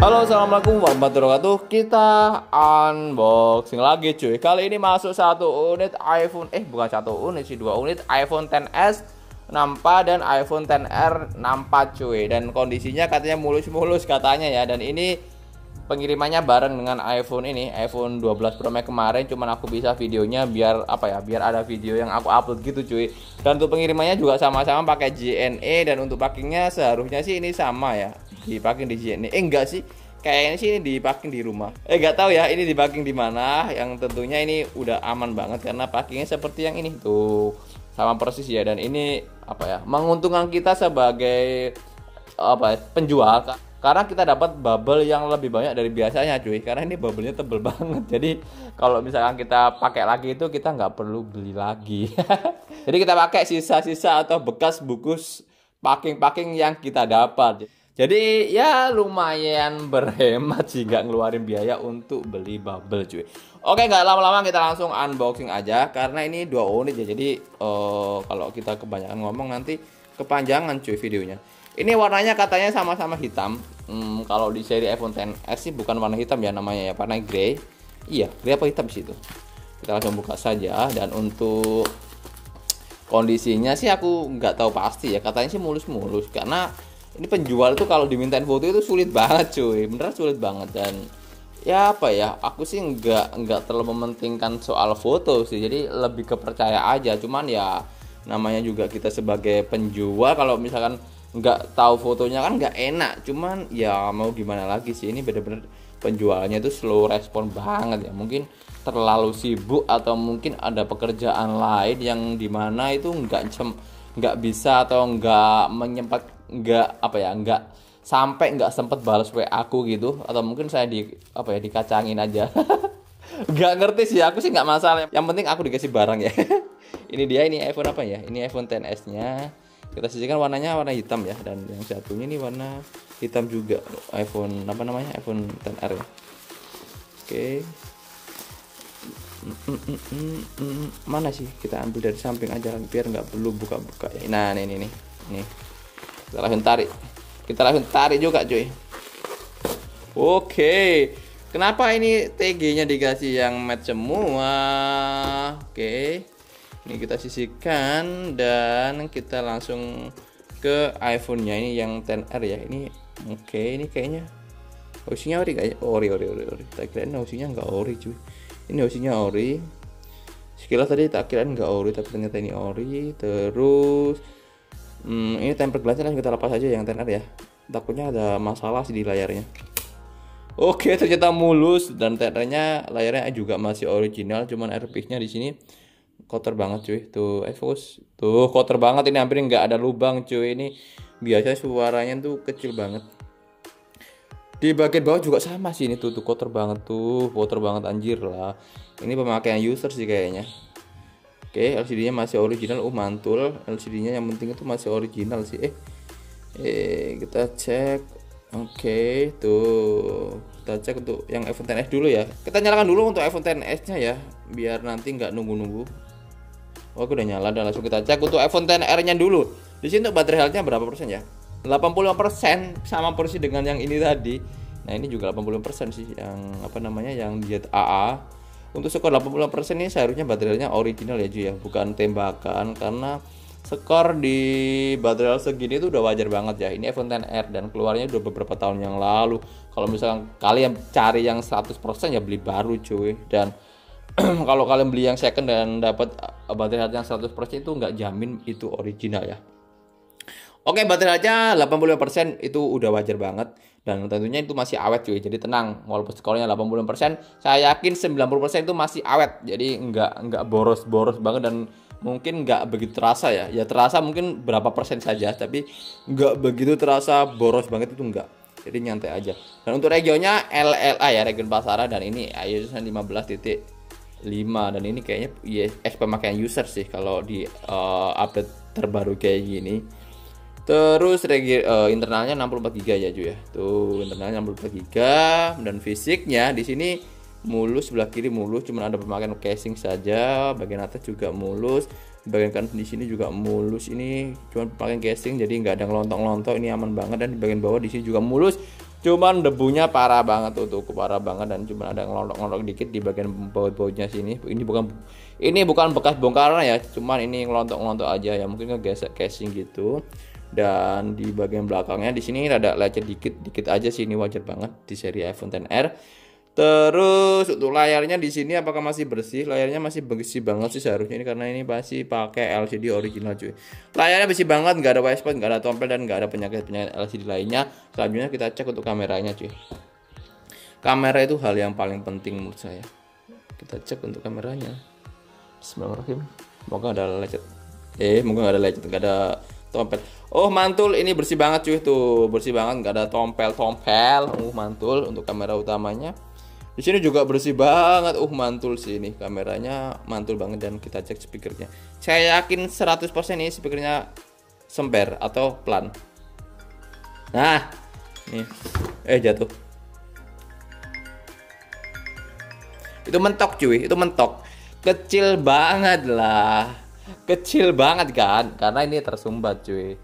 Halo, assalamualaikum warahmatullahi wabarakatuh. Kita unboxing lagi cuy. Kali ini masuk satu unit iPhone, bukan satu unit sih, dua unit iPhone XS nampak dan iPhone XR nampak cuy. Dan kondisinya katanya mulus-mulus katanya ya. Dan ini pengirimannya bareng dengan iPhone ini, iPhone 12 Pro Max kemarin. Cuman aku bisa videonya biar biar ada video yang aku upload gitu cuy. Dan untuk pengirimannya juga sama-sama pakai JNE. Dan untuk packingnya seharusnya sih ini sama ya, dipacking di JNE. Enggak sih, kayaknya sih ini dipacking di rumah. Enggak tahu ya ini dipacking di mana. Yang tentunya ini udah aman banget karena packingnya seperti yang ini tuh, sama persis ya. Dan ini menguntungkan kita sebagai penjual, karena kita dapat bubble yang lebih banyak dari biasanya cuy. Karena ini bubble-nya tebel banget. Jadi kalau misalkan kita pakai lagi itu kita nggak perlu beli lagi. Jadi kita pakai sisa-sisa atau bekas bukus packing-packing yang kita dapat. Jadi ya lumayan berhemat sih, nggak ngeluarin biaya untuk beli bubble cuy. Oke, nggak lama-lama kita langsung unboxing aja karena ini dua unit ya. Jadi kalau kita kebanyakan ngomong nanti kepanjangan cuy videonya. Ini warnanya katanya sama-sama hitam. Kalau di seri iPhone XS sih bukan warna hitam ya, namanya ya warna grey. Iya, grey apa hitam sih itu. Kita langsung buka saja. Dan untuk kondisinya sih aku nggak tahu pasti ya. Katanya sih mulus-mulus karena ini penjual tuh kalau dimintain foto itu sulit banget cuy, beneran sulit banget. Dan ya aku sih nggak terlalu mementingkan soal foto sih, jadi lebih kepercaya aja. Cuman ya namanya juga kita sebagai penjual, kalau misalkan nggak tahu fotonya kan nggak enak. Cuman ya mau gimana lagi sih, ini bener-bener penjualnya tuh slow respon banget ya. Mungkin terlalu sibuk atau mungkin ada pekerjaan lain yang dimana itu nggak bisa atau nggak sampai nggak sempet balas WA aku gitu, atau mungkin saya dikacangin aja. Nggak ngerti sih, aku sih nggak masalah, yang penting aku dikasih barang ya. Ini iPhone ini iPhone XS nya. Kita sisihkan warnanya warna hitam ya, dan yang satunya ini warna hitam juga, iPhone iPhone XR ya. Oke. Mana sih, kita ambil dari samping aja biar nggak perlu buka-buka ya. Nah ini kita langsung tarik juga cuy. Oke, kenapa ini TG nya dikasih yang matte semua? Oke, ini kita sisihkan dan kita langsung ke iPhone nya ini yang XR ya. Ini oke, ini kayaknya osinya ori kayak ori. Tak kirain osinya nggak ori cuy. Ini osinya ori. Sekilas tadi tak kirain nggak ori, tapi ternyata ini ori. Terus ini tempered glassnya kita lepas aja yang XR ya. Takutnya ada masalah sih di layarnya. Oke, ternyata mulus. Dan XR-nya layarnya juga masih original, cuman airpiece-nya di sini kotor banget cuy. Tuh, fokus. Tuh, kotor banget, ini hampir nggak ada lubang cuy. Ini biasanya suaranya tuh kecil banget. Di bagian bawah juga sama sih, ini tuh kotor banget tuh, kotor banget anjir lah. Ini pemakaian user sih kayaknya. Oke, LCD-nya masih original, mantul. LCD-nya yang penting itu masih original sih. Kita cek. Oke, tuh. Kita cek untuk yang iPhone XS dulu ya. Kita nyalakan dulu untuk iPhone XS-nya ya, biar nanti nggak nunggu-nunggu. Aku udah nyala dan langsung kita cek untuk iPhone XR-nya dulu. Di sini untuk baterai health-nya berapa persen ya? 85%, sama persis dengan yang ini tadi. Nah, ini juga 80% sih yang yang diet AA. Untuk skor 80% ini seharusnya baterainya original ya cuy ya, bukan tembakan. Karena skor di baterai segini itu udah wajar banget ya. Ini iPhone XR dan keluarnya udah beberapa tahun yang lalu. Kalau misalkan kalian cari yang 100% ya beli baru cuy. Dan kalau kalian beli yang second dan dapat baterai yang 100% itu nggak jamin itu original ya. Oke, baterainya 85% itu udah wajar banget. Dan tentunya itu masih awet cuy. Jadi tenang, walaupun skornya 85%, saya yakin 90% itu masih awet. Jadi nggak boros-boros banget dan mungkin nggak begitu terasa ya. Ya terasa mungkin berapa persen saja, tapi nggak begitu terasa boros banget itu nggak. Jadi nyantai aja. Dan untuk regionnya LLA ya, region pasaran, dan ini iOS 15.5 dan ini kayaknya pemakaian user sih kalau di update terbaru kayak gini. Terus internalnya 64 GB ya cuy ya. Tuh, internalnya 64 GB dan fisiknya di sini mulus, sebelah kiri mulus, cuman ada pemakaian casing saja. Bagian atas juga mulus. Bagian kanan di sini juga mulus, ini cuman pemakaian casing jadi nggak ada ngelontok-ngelontok, ini aman banget. Dan di bagian bawah di sini juga mulus, Cuman debunya parah banget tuh, parah banget, dan cuma ada ngelontok-ngelontok dikit di bagian baut-bautnya sini. Ini bukan bekas bongkaran ya, cuman ini ngelontok-ngelontok aja ya, mungkin ngegesek casing gitu. Dan di bagian belakangnya di sini ada lecet dikit aja sih, ini wajar banget di seri iPhone XR. Terus untuk layarnya di sini apakah masih bersih? Layarnya masih bersih banget sih seharusnya ini, karena ini masih pakai LCD original cuy. Layarnya bersih banget, nggak ada white spot, nggak ada tompel, dan nggak ada penyakit LCD lainnya. Selanjutnya kita cek untuk kameranya cuy. Kamera itu hal yang paling penting menurut saya. Kita cek untuk kameranya. Bismillahirrahmanirrahim. Moga ada lecet. Moga nggak ada lecet, nggak ada tompel. Oh mantul, ini bersih banget cuy tuh, bersih banget, nggak ada tompel. Mantul untuk kamera utamanya. Di sini juga bersih banget, mantul sih ini kameranya, mantul banget. Dan kita cek speakernya. Saya yakin 100% ini speakernya semper atau pelan. Nah, nih, jatuh. Itu mentok cuy, itu mentok. Kecil banget lah, kecil banget kan, karena ini tersumbat cuy.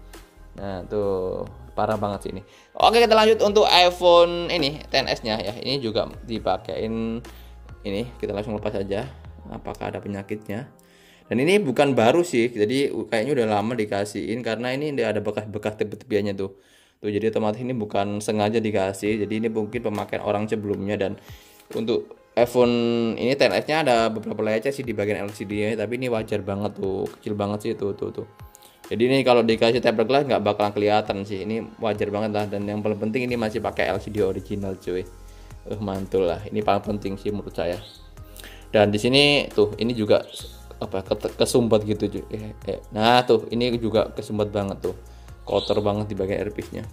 Nah tuh, parah banget sih ini. Oke, kita lanjut untuk iPhone ini XS-nya ya. Ini juga dipakein ini, kita langsung lepas aja. Apakah ada penyakitnya? Dan ini bukan baru sih, jadi kayaknya udah lama dikasihin, karena ini ada bekas-bekas tepi-tepiannya tuh. Tuh, jadi otomatis ini bukan sengaja dikasih. Jadi ini mungkin pemakaian orang sebelumnya. Dan untuk iPhone ini XS-nya ada beberapa lecet sih di bagian LCD-nya, tapi ini wajar banget tuh, kecil banget sih tuh. Jadi ini kalau dikasih tempered glass nggak bakalan kelihatan sih, ini wajar banget lah. Dan yang paling penting ini masih pakai LCD original cuy. Mantul lah, ini paling penting sih menurut saya. Dan di sini tuh ini juga kesumbat gitu cuy. Nah tuh ini juga kesumbat banget tuh, kotor banget di bagian earpiece-nya.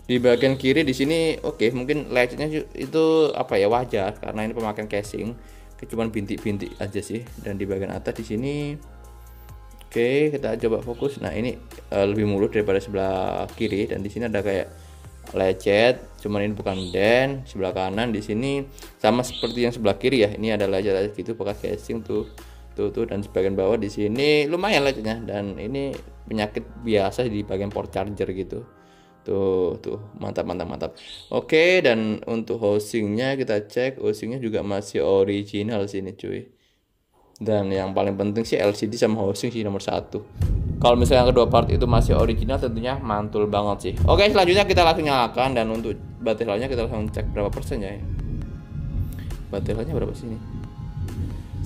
Di bagian kiri di sini mungkin lecetnya itu wajar, karena ini pemakaian casing, cuman bintik-bintik aja sih. Dan di bagian atas di sini kita coba fokus. Nah ini lebih mulus daripada sebelah kiri, dan di sini ada kayak lecet, cuman ini bukan den. Sebelah kanan di sini sama seperti yang sebelah kiri ya, ini ada lecet gitu bekas casing tuh. Dan sebagian bawah di sini lumayan lecetnya, dan ini penyakit biasa di bagian port charger gitu. Tuh mantap. Oke, dan untuk housingnya kita cek, housingnya juga masih original sini cuy. Dan yang paling penting sih LCD sama housing sih nomor 1. Kalau misalnya kedua part itu masih original, tentunya mantul banget sih. Oke, selanjutnya kita langsung nyalakan. Dan untuk baterainya kita langsung cek berapa persen ya. Baterainya berapa sih ini?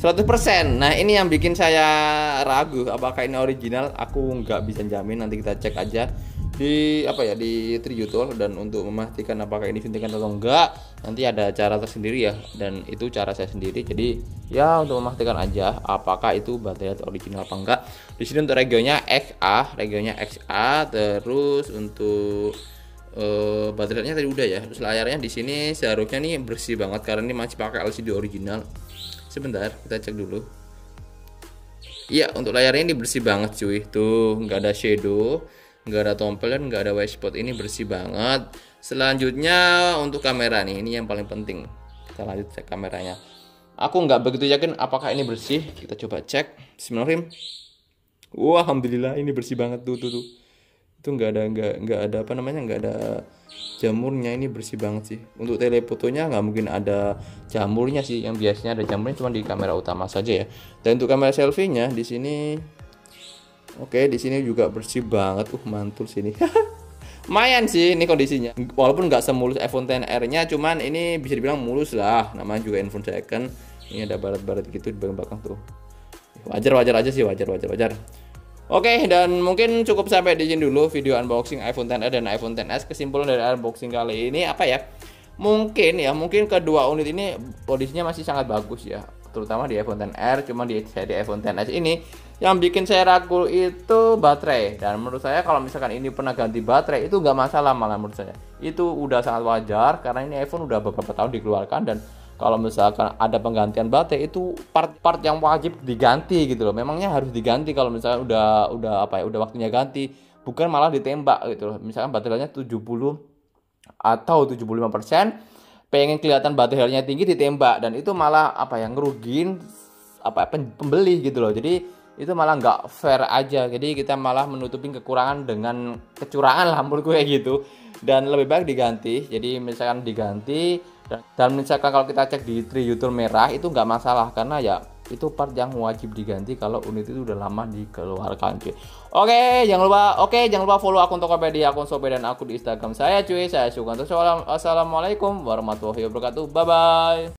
100%. Nah ini yang bikin saya ragu apakah ini original. Aku nggak bisa jamin, nanti kita cek aja di di Triyutor. Dan untuk memastikan apakah ini suntikan atau enggak, nanti ada cara tersendiri ya, dan itu cara saya sendiri. Jadi ya untuk memastikan aja apakah itu baterai original apa enggak. Di sini untuk regionya XA, terus untuk baterainya tadi udah ya. Terus layarnya di sini seharusnya nih bersih banget, karena ini masih pakai LCD original. Sebentar, kita cek dulu. Iya, untuk layarnya ini bersih banget cuy. Tuh, nggak ada shadow, nggak ada tompel, dan nggak ada white spot. Ini bersih banget. Selanjutnya untuk kamera nih, ini yang paling penting. Kita lanjut cek kameranya. Aku nggak begitu yakin apakah ini bersih. Kita coba cek. Bismillahirrahmanirrahim. Wah, alhamdulillah ini bersih banget tuh. Itu nggak ada nggak ada jamurnya, ini bersih banget sih. Untuk telefotonya nggak mungkin ada jamurnya sih, yang biasanya ada jamurnya cuma di kamera utama saja ya. Dan untuk kamera selfie-nya di sini di sini juga bersih banget. Mantul sini. Lumayan sih ini kondisinya. Walaupun nggak semulus iPhone XR-nya, cuman ini bisa dibilang mulus lah. Namanya juga handphone second. Ini ada barat-barat gitu di bagian belakang tuh. Wajar aja sih, wajar. Oke, dan mungkin cukup sampai di sini dulu video unboxing iPhone XR dan iPhone XS. Kesimpulan dari unboxing kali ini mungkin kedua unit ini kondisinya masih sangat bagus ya, terutama di iPhone XR. Cuma di seri iPhone XS ini yang bikin saya ragu itu baterai. Dan menurut saya kalau misalkan ini pernah ganti baterai itu nggak masalah, malah menurut saya itu udah sangat wajar, karena ini iPhone udah beberapa tahun dikeluarkan. Dan kalau misalkan ada penggantian baterai itu part-part yang wajib diganti gitu loh. Memangnya harus diganti kalau misalkan udah waktunya ganti, bukan malah ditembak gitu loh. Misalkan baterainya 70 atau 75%, pengen kelihatan baterainya tinggi ditembak, dan itu malah ngerugiin pembeli gitu loh. Jadi itu malah nggak fair aja. Jadi kita malah menutupin kekurangan dengan kecurangan lah menurut gue gitu. Dan lebih baik diganti. Jadi misalkan diganti dan misalkan kalau kita cek di Triyutur merah itu nggak masalah karena ya itu part yang wajib diganti kalau unit itu udah lama dikeluarkan cuy. Oke, jangan lupa follow akun Tokopedia, akun Shopee dan akun di Instagram saya cuy. Saya Sukanto. Assalamualaikum warahmatullahi wabarakatuh. Bye bye.